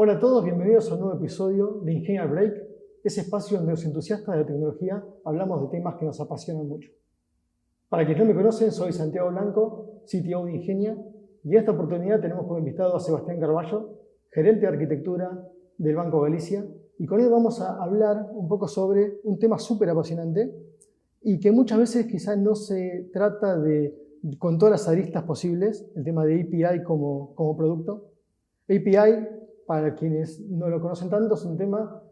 Hola a todos, bienvenidos a un nuevo episodio de Ingenia Break, ese espacio donde los entusiastas de la tecnología hablamos de temas que nos apasionan mucho. Para quienes no me conocen, soy Santiago Blanco, CTO de Ingenia, y en esta oportunidad tenemos como invitado a Sebastián Carballo, gerente de arquitectura del Banco Galicia, y con él vamos a hablar un poco sobre un tema súper apasionante y que muchas veces quizás no se trata con todas las aristas posibles, el tema de API como producto. API, para quienes no lo conocen tanto, es un tema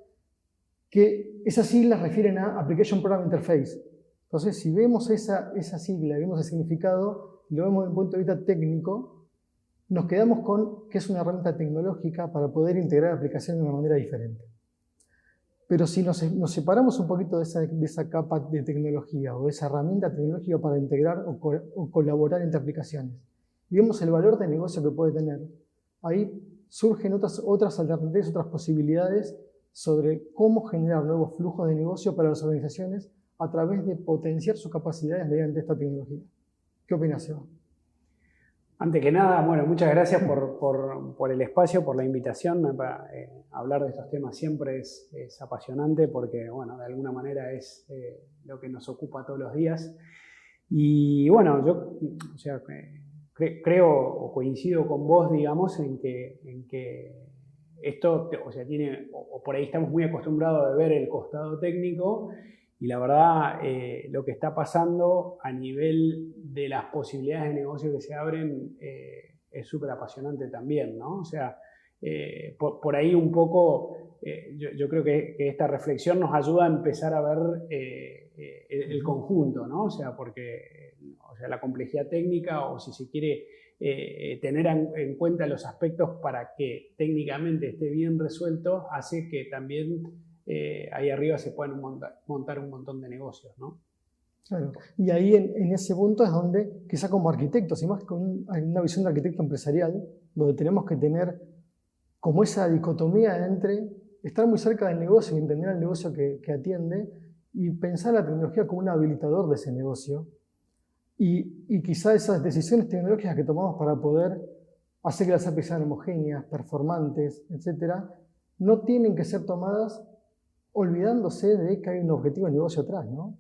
que esas siglas refieren a Application Programming Interface. Entonces, si vemos esa sigla, vemos el significado, y lo vemos desde el punto de vista técnico, nos quedamos con que es una herramienta tecnológica para poder integrar aplicaciones de una manera diferente. Pero si nos separamos un poquito de esa capa de tecnología o de esa herramienta tecnológica para integrar o colaborar entre aplicaciones, y vemos el valor de negocio que puede tener, ahí surgen otras alternativas, otras posibilidades sobre cómo generar nuevos flujos de negocio para las organizaciones a través de potenciar sus capacidades mediante esta tecnología. ¿Qué opinas, Seba? Antes que nada, bueno, muchas gracias por el espacio, por la invitación. Hablar de estos temas siempre es apasionante porque, bueno, de alguna manera es lo que nos ocupa todos los días. Y bueno, yo creo o coincido con vos, digamos, en que esto, tiene, o por ahí estamos muy acostumbrados a ver el costado técnico. Y la verdad, lo que está pasando a nivel de las posibilidades de negocio que se abren es súper apasionante también, ¿no? O sea, por ahí un poco, yo creo que esta reflexión nos ayuda a empezar a ver el conjunto, ¿no? O sea, porque la complejidad técnica, o si se quiere tener en cuenta los aspectos para que técnicamente esté bien resuelto, hace que también ahí arriba se pueden montar un montón de negocios, ¿no? Claro. Y ahí en ese punto es donde, quizá como arquitectos, y más con una visión de arquitecto empresarial, donde tenemos que tener como esa dicotomía entre estar muy cerca del negocio y entender el negocio que atiende y pensar la tecnología como un habilitador de ese negocio. Y quizá esas decisiones tecnológicas que tomamos para poder hacer que las APIs sean homogéneas, performantes, etc., no tienen que ser tomadas olvidándose de que hay un objetivo de negocio atrás, ¿no?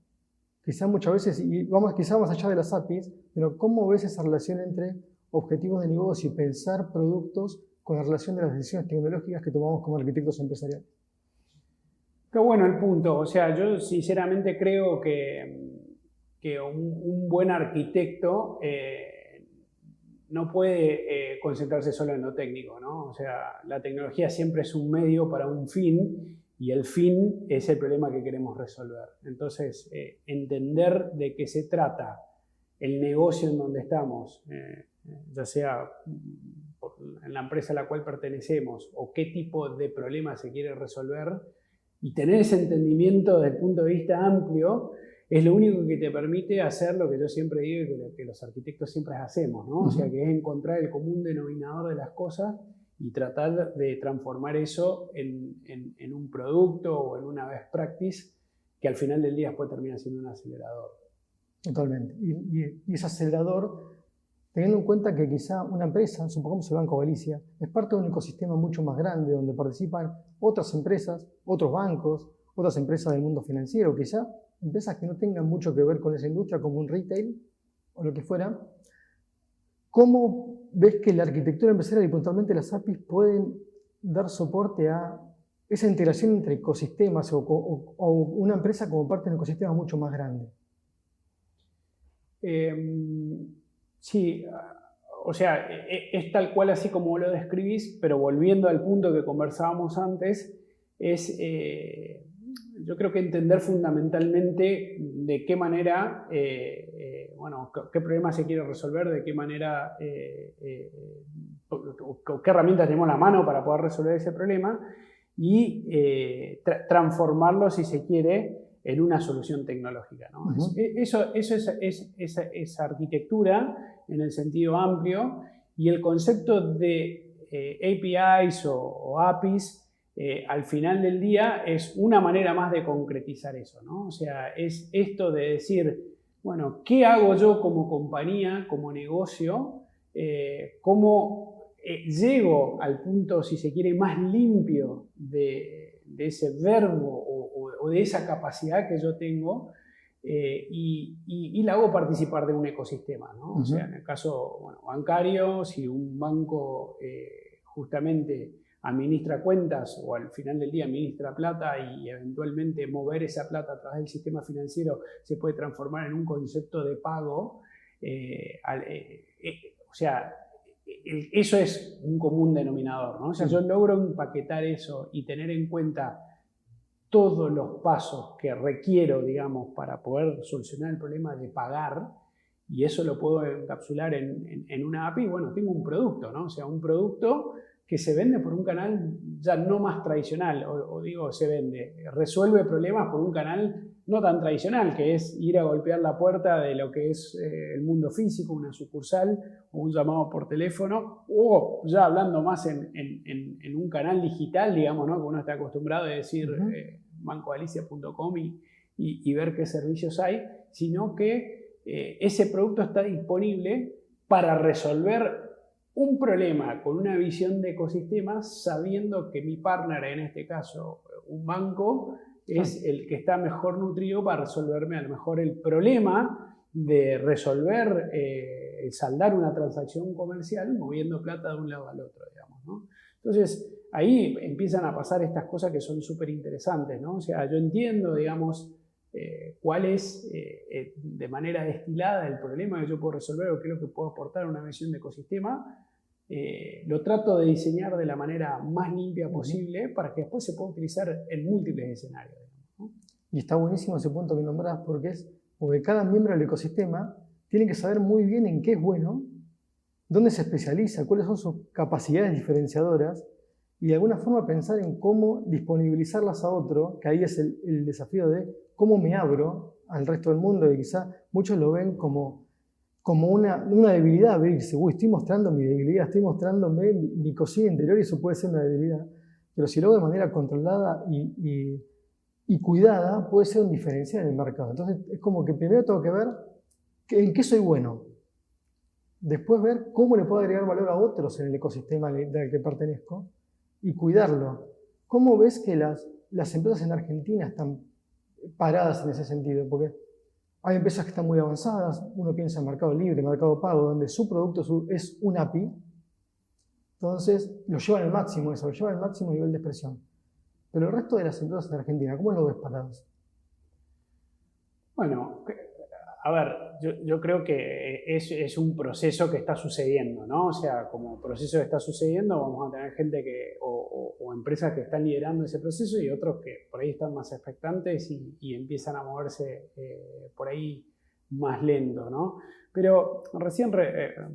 Quizá muchas veces, y vamos quizá más allá de las APIs, pero ¿cómo ves esa relación entre objetivos de negocio y pensar productos con la relación de las decisiones tecnológicas que tomamos como arquitectos empresariales? Qué bueno el punto. O sea, yo sinceramente creo que un buen arquitecto no puede concentrarse solo en lo técnico, ¿no? O sea, la tecnología siempre es un medio para un fin, y el fin es el problema que queremos resolver. Entonces, entender de qué se trata el negocio en donde estamos, ya sea en la empresa a la cual pertenecemos, o qué tipo de problema se quiere resolver, y tener ese entendimiento desde el punto de vista amplio, es lo único que te permite hacer lo que yo siempre digo y que los arquitectos siempre hacemos, ¿no? O sea, que es encontrar el común denominador de las cosas y tratar de transformar eso en un producto o en una best practice que al final del día después termina siendo un acelerador. Totalmente. Y ese acelerador, teniendo en cuenta que quizá una empresa, supongamos el Banco Galicia, es parte de un ecosistema mucho más grande donde participan otras empresas, otros bancos, otras empresas del mundo financiero, quizá empresas que no tengan mucho que ver con esa industria, como un retail o lo que fuera. ¿Cómo ves que la arquitectura empresarial y puntualmente las APIs pueden dar soporte a esa integración entre ecosistemas o una empresa como parte de un ecosistema mucho más grande? Sí, o sea, es tal cual así como lo describís, pero volviendo al punto que conversábamos antes, yo creo que entender fundamentalmente de qué manera, qué problema se quiere resolver, de qué manera, qué herramientas tenemos a la mano para poder resolver ese problema y transformarlo, si se quiere, en una solución tecnológica, ¿no? Eso es arquitectura en el sentido amplio, y el concepto de APIs o APIs al final del día es una manera más de concretizar eso, ¿no? O sea, es esto de decir, bueno, ¿qué hago yo como compañía, como negocio? ¿Cómo llego al punto, si se quiere, más limpio de ese verbo o de esa capacidad que yo tengo, y la hago participar de un ecosistema, ¿no? O sea, en el caso bancario, si un banco justamente administra cuentas o al final del día administra plata y eventualmente mover esa plata a través del sistema financiero se puede transformar en un concepto de pago, o sea, eso es un común denominador, ¿no? Si yo logro empaquetar eso y tener en cuenta todos los pasos que requiero, digamos, para poder solucionar el problema de pagar, y eso lo puedo encapsular en una API, bueno, tengo un producto, ¿no? O sea, un producto que se vende por un canal ya no más tradicional, o digo, se vende, resuelve problemas por un canal no tan tradicional, que es ir a golpear la puerta de lo que es el mundo físico, una sucursal, o un llamado por teléfono, o ya hablando más en un canal digital, digamos, ¿no? Que uno está acostumbrado a decir bancogalicia.com y ver qué servicios hay, sino que ese producto está disponible para resolver un problema con una visión de ecosistemas, sabiendo que mi partner, en este caso un banco, es el que está mejor nutrido para resolverme a lo mejor el problema de resolver, saldar una transacción comercial moviendo plata de un lado al otro, digamos, ¿no? Entonces, ahí empiezan a pasar estas cosas que son súper interesantes, ¿no? O sea, yo entiendo, digamos, cuál es de manera destilada el problema que yo puedo resolver o qué es lo que puedo aportar a una visión de ecosistema. Lo trato de diseñar de la manera más limpia posible para que después se pueda utilizar en múltiples escenarios, ¿no? Y está buenísimo ese punto que nombrás, porque cada miembro del ecosistema tiene que saber muy bien en qué es bueno, dónde se especializa, cuáles son sus capacidades diferenciadoras, y de alguna forma pensar en cómo disponibilizarlas a otro, que ahí es el desafío de cómo me abro al resto del mundo, y quizá muchos lo ven como una debilidad, abrirse. Uy, estoy mostrando mi debilidad, estoy mostrándome mi cocina interior y eso puede ser una debilidad. Pero si lo hago de manera controlada y cuidada, puede ser un diferencial en el mercado. Entonces es como que primero tengo que ver en qué soy bueno. Después ver cómo le puedo agregar valor a otros en el ecosistema al que pertenezco y cuidarlo. ¿Cómo ves que las empresas en Argentina están paradas en ese sentido? Porque hay empresas que están muy avanzadas, uno piensa en Mercado Libre, Mercado Pago, donde su producto es un API, entonces lo llevan al máximo eso, lo llevan al máximo nivel de expresión. Pero el resto de las empresas en Argentina, ¿cómo lo ves parados? Bueno, a ver, yo creo que es un proceso que está sucediendo, ¿no? O sea, como proceso que está sucediendo, vamos a tener gente o empresas que están liderando ese proceso y otros que por ahí están más expectantes y empiezan a moverse por ahí más lento, ¿no? Pero recién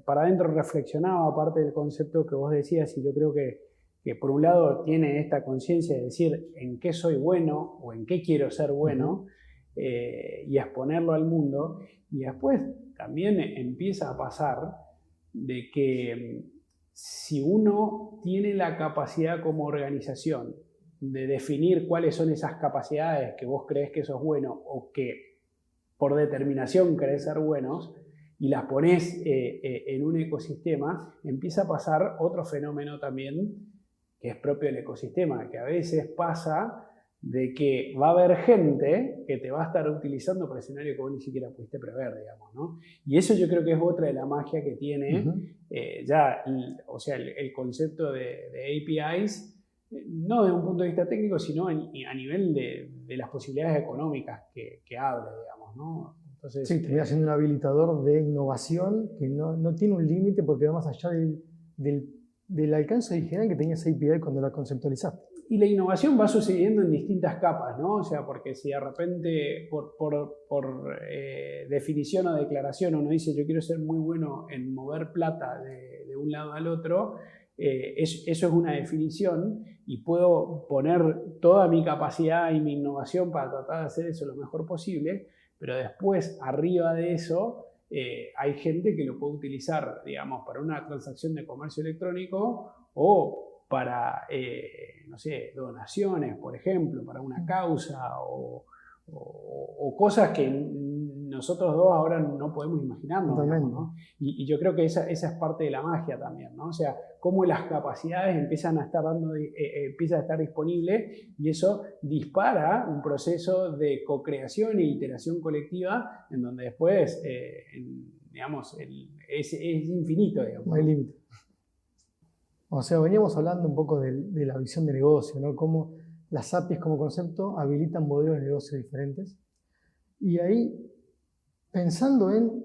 para adentro reflexionaba, aparte del concepto que vos decías, y yo creo que por un lado tiene esta conciencia de decir en qué soy bueno o en qué quiero ser bueno, y exponerlo al mundo, y después también empieza a pasar de que si uno tiene la capacidad como organización de definir cuáles son esas capacidades que vos crees que sos bueno o que por determinación querés ser buenos y las ponés en un ecosistema, empieza a pasar otro fenómeno también que es propio del ecosistema, que a veces pasa de que va a haber gente que te va a estar utilizando para escenario que vos ni siquiera pudiste prever, digamos, ¿no? Y eso yo creo que es otra de la magia que tiene o sea, el concepto de APIs, no desde un punto de vista técnico, sino a nivel de las posibilidades económicas que abre, digamos, ¿no? Entonces, sí, termina siendo un habilitador de innovación que no tiene un límite porque va más allá del alcance original que tenía esa API cuando la conceptualizaste. Y la innovación va sucediendo en distintas capas, ¿no? O sea, porque si de repente por definición o declaración uno dice yo quiero ser muy bueno en mover plata de un lado al otro, eso es una definición y puedo poner toda mi capacidad y mi innovación para tratar de hacer eso lo mejor posible, pero después arriba de eso hay gente que lo puede utilizar, digamos, para una transacción de comercio electrónico o para, no sé, donaciones, por ejemplo, para una causa o o cosas que nosotros dos ahora no podemos imaginarnos, digamos, ¿no? Y yo creo que esa es parte de la magia también, ¿no? O sea, cómo las capacidades empiezan a estar disponibles, y eso dispara un proceso de co-creación e iteración colectiva en donde después, digamos, es infinito, digamos. No hay límite. O sea, veníamos hablando un poco de la visión de negocio, ¿no? Cómo las APIs como concepto habilitan modelos de negocio diferentes. Y ahí, pensando en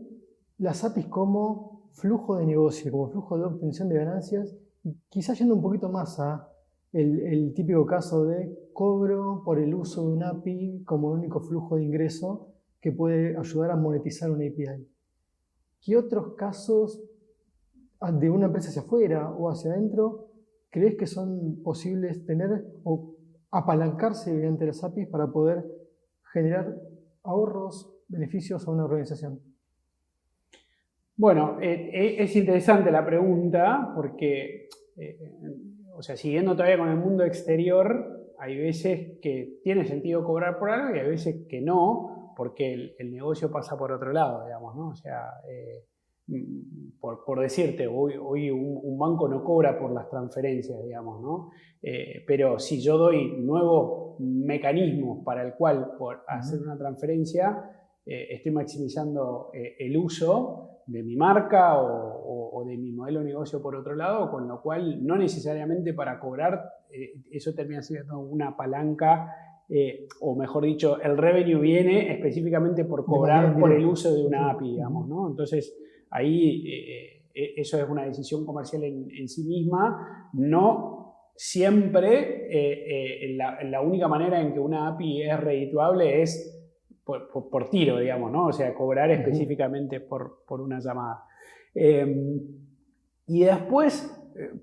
las APIs como flujo de negocio, como flujo de obtención de ganancias, y quizás yendo un poquito más a el típico caso de cobro por el uso de un API como el único flujo de ingreso que puede ayudar a monetizar una API. ¿Qué otros casos de una empresa hacia afuera o hacia adentro crees que son posibles tener o apalancarse mediante las APIs para poder generar ahorros, beneficios a una organización? Bueno, es interesante la pregunta porque, o sea, siguiendo todavía con el mundo exterior, hay veces que tiene sentido cobrar por algo y hay veces que no, porque el negocio pasa por otro lado, digamos, ¿no? O sea, por decirte, hoy un banco no cobra por las transferencias, digamos, ¿no? Pero si yo doy nuevos mecanismos para el cual, por hacer una transferencia, estoy maximizando el uso de mi marca o de mi modelo de negocio por otro lado, con lo cual no necesariamente para cobrar, eso termina siendo una palanca, o mejor dicho, el revenue viene específicamente por cobrar por el uso de una API, digamos, ¿no? Entonces, ahí eso es una decisión comercial en sí misma. No siempre la única manera en que una API es redituable es por tiro, digamos, ¿no? O sea, cobrar específicamente por una llamada. Y después,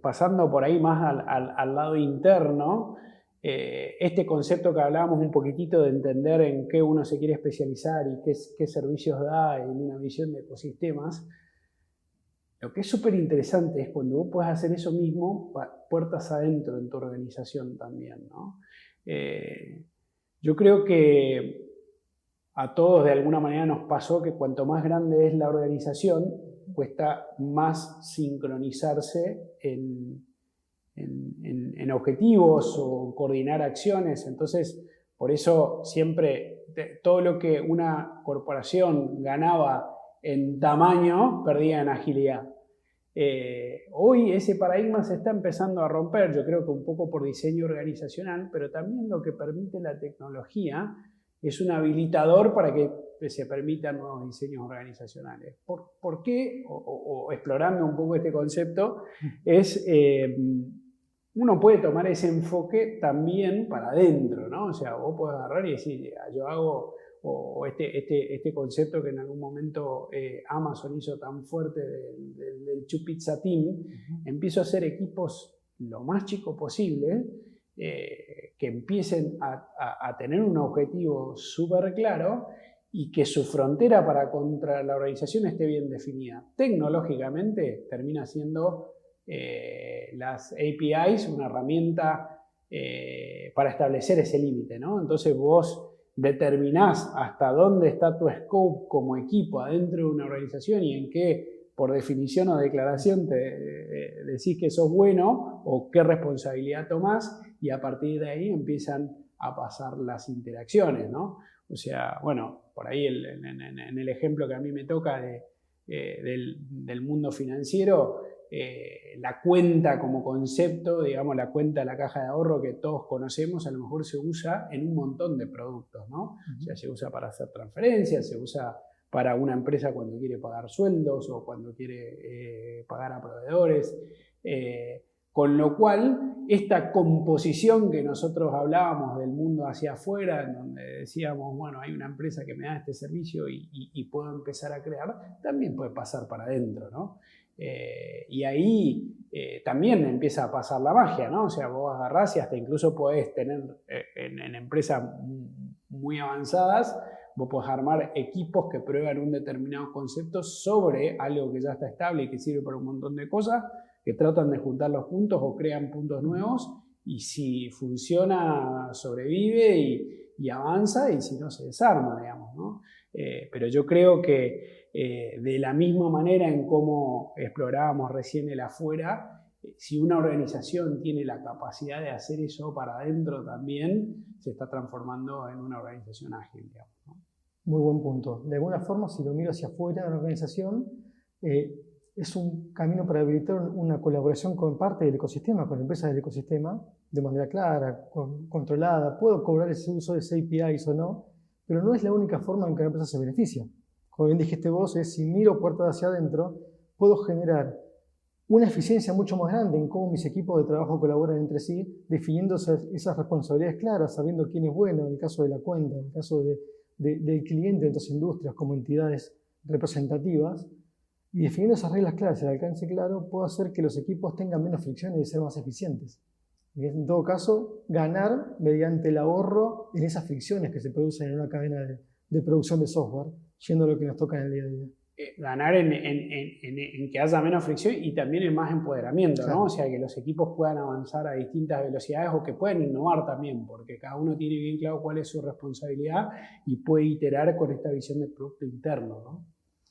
pasando por ahí más al lado interno, este concepto que hablábamos un poquitito de entender en qué uno se quiere especializar y qué servicios da en una visión de ecosistemas, lo que es súper interesante es cuando vos podés hacer eso mismo puertas adentro en tu organización también, ¿no? Yo creo que a todos de alguna manera nos pasó que cuanto más grande es la organización, cuesta más sincronizarse en objetivos o coordinar acciones. Entonces, por eso siempre todo lo que una corporación ganaba en tamaño, perdía en agilidad. Hoy ese paradigma se está empezando a romper, yo creo que un poco por diseño organizacional, pero también lo que permite la tecnología es un habilitador para que se permitan nuevos diseños organizacionales. ¿Por qué? O explorando un poco este concepto, es uno puede tomar ese enfoque también para adentro, ¿no? O sea, vos podés agarrar y decir, yo hago, o este concepto que en algún momento Amazon hizo tan fuerte del Two Pizza Team, empiezo a hacer equipos lo más chico posible, que empiecen a tener un objetivo súper claro y que su frontera contra la organización esté bien definida. Tecnológicamente termina siendo las APIs una herramienta para establecer ese límite, ¿no? Entonces vos determinás hasta dónde está tu scope como equipo adentro de una organización y en qué, por definición o declaración, te decís que sos bueno o qué responsabilidad tomás, y a partir de ahí empiezan a pasar las interacciones, ¿no? O sea, bueno, por ahí en el ejemplo que a mí me toca del mundo financiero, la cuenta como concepto, digamos, la cuenta de la caja de ahorro que todos conocemos, a lo mejor se usa en un montón de productos, ¿no? O sea, se usa para hacer transferencias, se usa para una empresa cuando quiere pagar sueldos o cuando quiere pagar a proveedores. Con lo cual, esta composición que nosotros hablábamos del mundo hacia afuera, en donde decíamos, bueno, hay una empresa que me da este servicio y puedo empezar a crear, también puede pasar para adentro, ¿no? Y ahí también empieza a pasar la magia, ¿no? O sea, vos agarrás y hasta incluso podés tener en empresas muy avanzadas, vos podés armar equipos que prueban un determinado concepto sobre algo que ya está estable y que sirve para un montón de cosas, que tratan de juntar los puntos o crean puntos nuevos, y si funciona, sobrevive y avanza, y si no se desarma, digamos, ¿no? Pero yo creo que de la misma manera en cómo explorábamos recién el afuera, si una organización tiene la capacidad de hacer eso para adentro también, se está transformando en una organización ágil, digamos, ¿no? Muy buen punto. De alguna forma, si lo miro hacia afuera de una organización, es un camino para habilitar una colaboración con parte del ecosistema, con empresas del ecosistema, de manera clara, controlada. Puedo cobrar ese uso de APIs o no, pero no es la única forma en que la empresa se beneficia. Como bien dijiste vos, es si miro puertas hacia adentro, puedo generar una eficiencia mucho más grande en cómo mis equipos de trabajo colaboran entre sí, definiendo esas responsabilidades claras, sabiendo quién es bueno, en el caso de la cuenta, en el caso del cliente de otras industrias como entidades representativas, y definiendo esas reglas claras y el alcance claro, puedo hacer que los equipos tengan menos fricciones y ser más eficientes. Y en todo caso, ganar mediante el ahorro en esas fricciones que se producen en una cadena de producción de software, yendo a lo que nos toca en el día a día. Ganar en que haya menos fricción y también en más empoderamiento, claro, ¿no? O sea, que los equipos puedan avanzar a distintas velocidades o que puedan innovar también, porque cada uno tiene bien claro cuál es su responsabilidad y puede iterar con esta visión del producto interno, ¿no?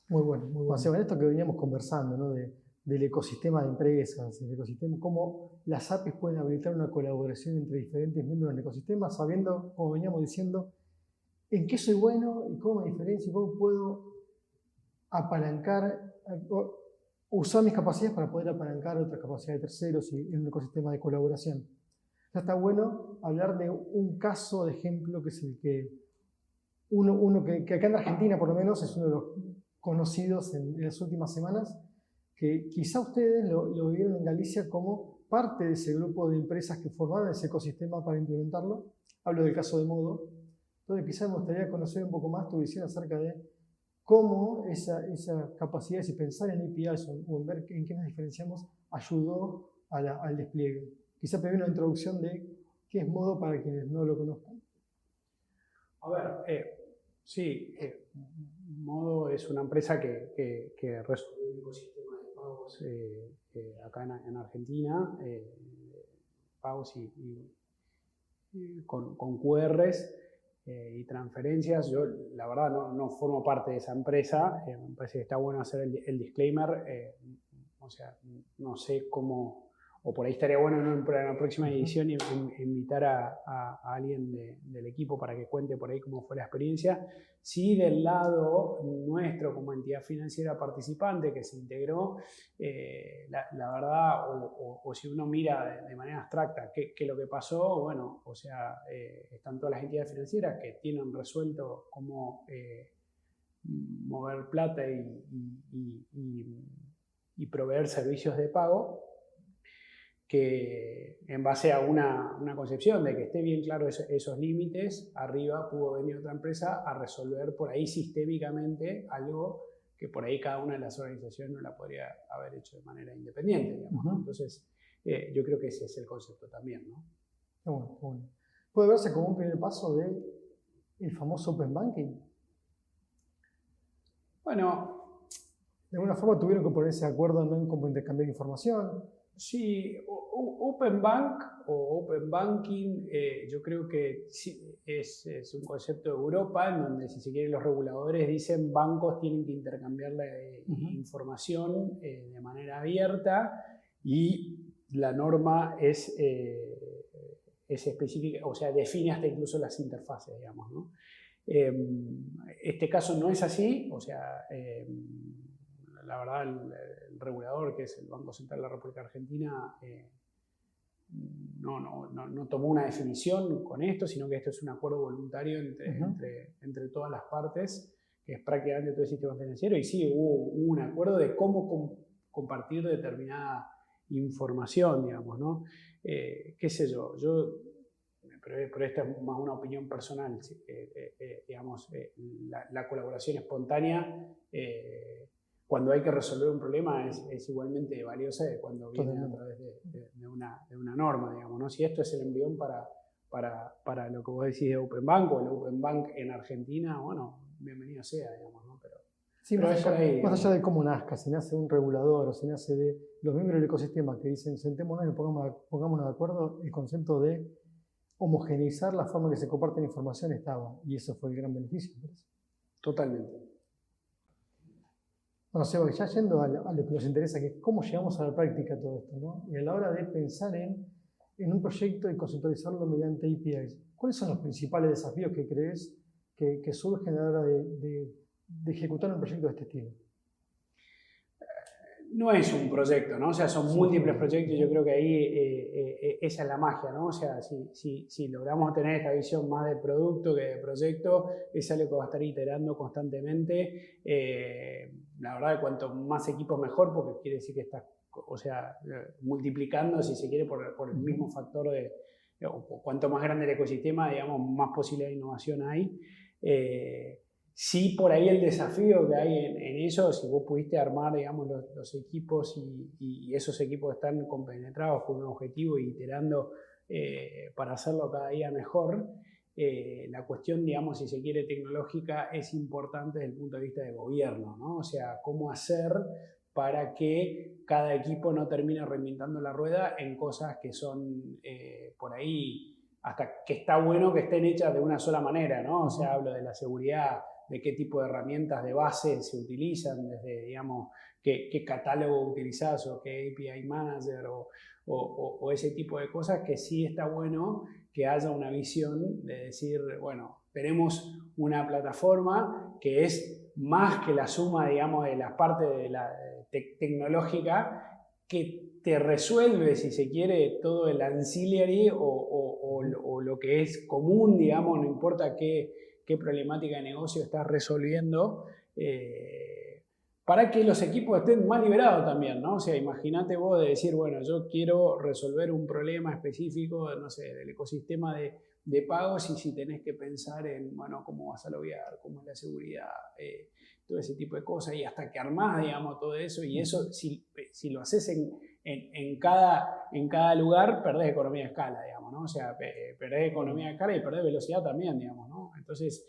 Muy bueno, muy bueno. O sea, esto que veníamos conversando, ¿no? Del ecosistema de empresas, el ecosistema, cómo las APIs pueden habilitar una colaboración entre diferentes miembros del ecosistema, sabiendo, como veníamos diciendo, en qué soy bueno y cómo me diferencio y cómo puedo apalancar, usar mis capacidades para poder apalancar otras capacidades de terceros y en un ecosistema de colaboración. Ya está bueno hablar de un caso de ejemplo que es el que uno que acá en Argentina por lo menos es uno de los conocidos en las últimas semanas, que quizá ustedes lo vieron en Galicia como parte de ese grupo de empresas que formaron ese ecosistema para implementarlo. Hablo del caso de Modo. Entonces quizá me gustaría conocer un poco más tu visión acerca de cómo esa capacidad de pensar en APIs o en ver en qué nos diferenciamos ayudó al despliegue. Quizá primero una introducción de qué es Modo para quienes no lo conozcan. A ver, sí, Modo es una empresa que resuelve un ecosistema de pagos acá en Argentina, pagos con QRs y transferencias. Yo, la verdad, no formo parte de esa empresa. Me parece que está bueno hacer el disclaimer. O sea, no sé cómo, o por ahí estaría bueno en una próxima edición invitar a alguien del equipo para que cuente por ahí cómo fue la experiencia. Sí, del lado nuestro como entidad financiera participante que se integró, la verdad, o si uno mira de manera abstracta qué lo que pasó, bueno, o sea, están todas las entidades financieras que tienen resuelto cómo mover plata y proveer servicios de pago, que en base a una concepción de que esté bien claro esos límites, arriba pudo venir otra empresa a resolver por ahí sistémicamente algo que por ahí cada una de las organizaciones no la podría haber hecho de manera independiente, digamos, ¿no? Entonces, yo creo que ese es el concepto también, ¿no? Qué bueno, qué bueno. Puede verse como un primer paso del famoso Open Banking. Bueno, de alguna forma tuvieron que ponerse de acuerdo en cómo intercambiar información. Sí, Open Bank o Open Banking, yo creo que sí, es un concepto de Europa en donde, si se quiere, los reguladores dicen bancos tienen que intercambiar la información de manera abierta, y la norma es específica, o sea, define hasta incluso las interfaces, digamos, ¿no? Este caso no es así, o sea, la verdad, el regulador, que es el Banco Central de la República Argentina, no tomó una definición con esto, sino que esto es un acuerdo voluntario entre todas las partes, que es prácticamente todo el sistema financiero. Y sí, hubo un acuerdo de cómo compartir determinada información, digamos, ¿no? Qué sé yo, pero esta es más una opinión personal, digamos, la colaboración espontánea, cuando hay que resolver un problema, es igualmente valiosa de cuando viene a través de una norma, digamos, ¿no? Si esto es el embrión para lo que vos decís de Open Bank o el Open Bank en Argentina, bueno, bienvenido sea, digamos, ¿no? Sí, más allá de cómo nazca, si nace un regulador o si nace de los miembros del ecosistema que dicen sentémonos y pongámonos de acuerdo, el concepto de homogeneizar la forma que se comparte la información estaba, y eso fue el gran beneficio. Totalmente. Bueno, Seba, ya yendo a lo que nos interesa, que es cómo llegamos a la práctica todo esto, ¿no? Y a la hora de pensar en un proyecto y conceptualizarlo mediante APIs, ¿cuáles son los principales desafíos que crees que surgen a la hora de ejecutar un proyecto de este estilo? No es un proyecto, ¿no? O sea, son múltiples proyectos y yo creo que ahí esa es la magia, ¿no? O sea, si logramos tener esta visión más de producto que de proyecto, es algo que va a estar iterando constantemente. La verdad, cuanto más equipos mejor, porque quiere decir que estás, o sea, multiplicando, si se quiere, por el mismo factor de, o cuanto más grande el ecosistema, digamos, más posibilidad de innovación hay. Sí, por ahí el desafío que hay en eso, si vos pudiste armar, digamos, los equipos y esos equipos están compenetrados con un objetivo y iterando para hacerlo cada día mejor, la cuestión, digamos, si se quiere, tecnológica es importante desde el punto de vista de gobierno, ¿no? O sea, cómo hacer para que cada equipo no termine reinventando la rueda en cosas que son por ahí, hasta que está bueno que estén hechas de una sola manera, ¿no? O sea, hablo de la seguridad, de qué tipo de herramientas de base se utilizan, desde, digamos, qué catálogo utilizás o qué API Manager o ese tipo de cosas, que sí está bueno que haya una visión de decir, bueno, tenemos una plataforma que es más que la suma, digamos, de las partes de la tecnológica, que te resuelve, si se quiere, todo el ancillary o lo que es común, digamos, no importa qué problemática de negocio estás resolviendo, para que los equipos estén más liberados también, ¿no? O sea, imagínate vos de decir, bueno, yo quiero resolver un problema específico, no sé, del ecosistema de pagos, y si tenés que pensar en, bueno, cómo vas a loguear, cómo es la seguridad, todo ese tipo de cosas, y hasta que armás, digamos, todo eso, y eso, si lo haces en cada lugar, perdés economía de escala, digamos, ¿no? O sea, perdés economía de escala y perdés velocidad también, digamos, ¿no? Entonces,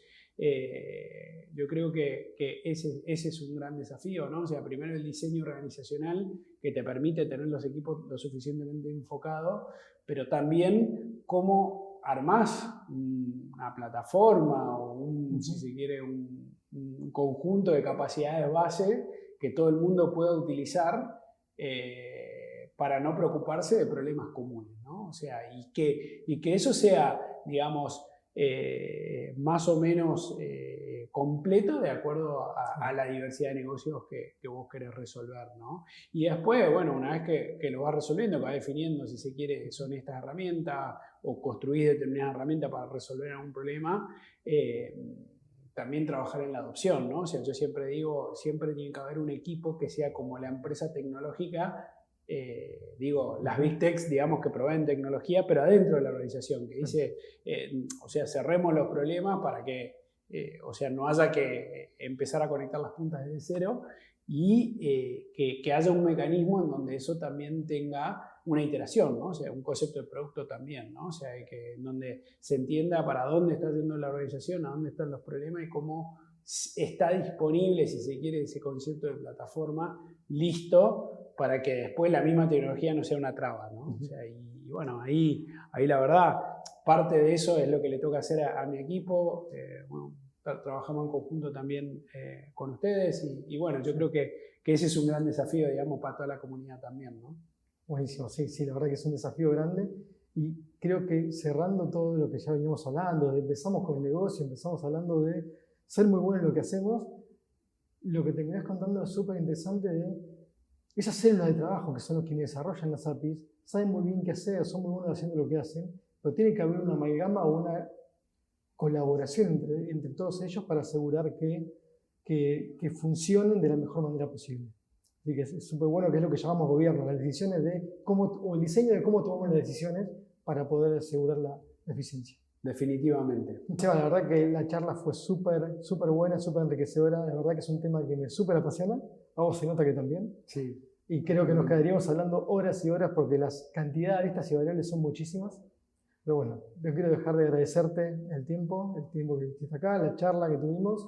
yo creo que ese es un gran desafío, ¿no? O sea, primero el diseño organizacional que te permite tener los equipos lo suficientemente enfocados, pero también cómo armás una plataforma o si se quiere, un conjunto de capacidades base que todo el mundo pueda utilizar para no preocuparse de problemas comunes, ¿no? O sea, y que eso sea, digamos, más o menos completo de acuerdo a la diversidad de negocios que vos querés resolver, ¿no? Y después, bueno, una vez que lo vas resolviendo, que vas definiendo, si se quiere, son estas herramientas o construís determinadas herramientas para resolver algún problema, también trabajar en la adopción, ¿no? O sea, yo siempre digo, siempre tiene que haber un equipo que sea como la empresa tecnológica, digo, las Big Techs, digamos, que proveen tecnología, pero adentro de la organización, que dice, o sea, cerremos los problemas para que, o sea, no haya que empezar a conectar las puntas desde cero, y que haya un mecanismo en donde eso también tenga una iteración, ¿no? O sea, un concepto de producto también, ¿no? O sea, en donde se entienda para dónde está yendo la organización, a dónde están los problemas y cómo está disponible, si se quiere, ese concepto de plataforma listo para que después la misma tecnología no sea una traba, ¿no? O sea, y bueno, ahí la verdad, parte de eso es lo que le toca hacer a mi equipo. Bueno, trabajamos en conjunto también con ustedes y bueno, yo creo que ese es un gran desafío, digamos, para toda la comunidad también, ¿no? Buenísimo, sí, la verdad que es un desafío grande, y creo que cerrando todo lo que ya veníamos hablando, empezamos con el negocio, empezamos hablando de ser muy buenos en lo que hacemos, lo que terminás contando es súper interesante de esas células de trabajo que son los quienes desarrollan las APIs, saben muy bien qué hacer, son muy buenos haciendo lo que hacen, pero tiene que haber una amalgama o una colaboración entre todos ellos para asegurar que funcionen de la mejor manera posible. Así que es súper bueno, que es lo que llamamos gobierno, las decisiones de cómo, o el diseño de cómo tomamos las decisiones para poder asegurar la eficiencia. Definitivamente. Seba, la verdad que la charla fue súper buena, súper enriquecedora. La verdad que es un tema que me súper apasiona. A vos se nota que también. Sí. Y creo que nos quedaríamos hablando horas y horas porque las cantidades de aristas y variables son muchísimas. Pero bueno, no quiero dejar de agradecerte el tiempo que estuviste acá, la charla que tuvimos.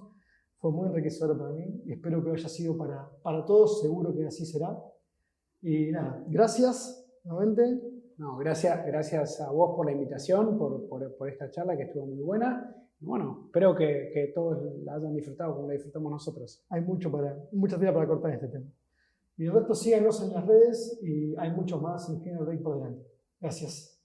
Fue muy enriquecedora para mí y espero que haya sido para todos. Seguro que así será. Y nada, gracias nuevamente. No, gracias a vos por la invitación, por esta charla que estuvo muy buena. Y bueno, espero que todos la hayan disfrutado como la disfrutamos nosotros. Hay mucha tela para cortar en este tema. Y el resto síganos en las redes y hay muchos más Ingeniero Break por delante. Gracias.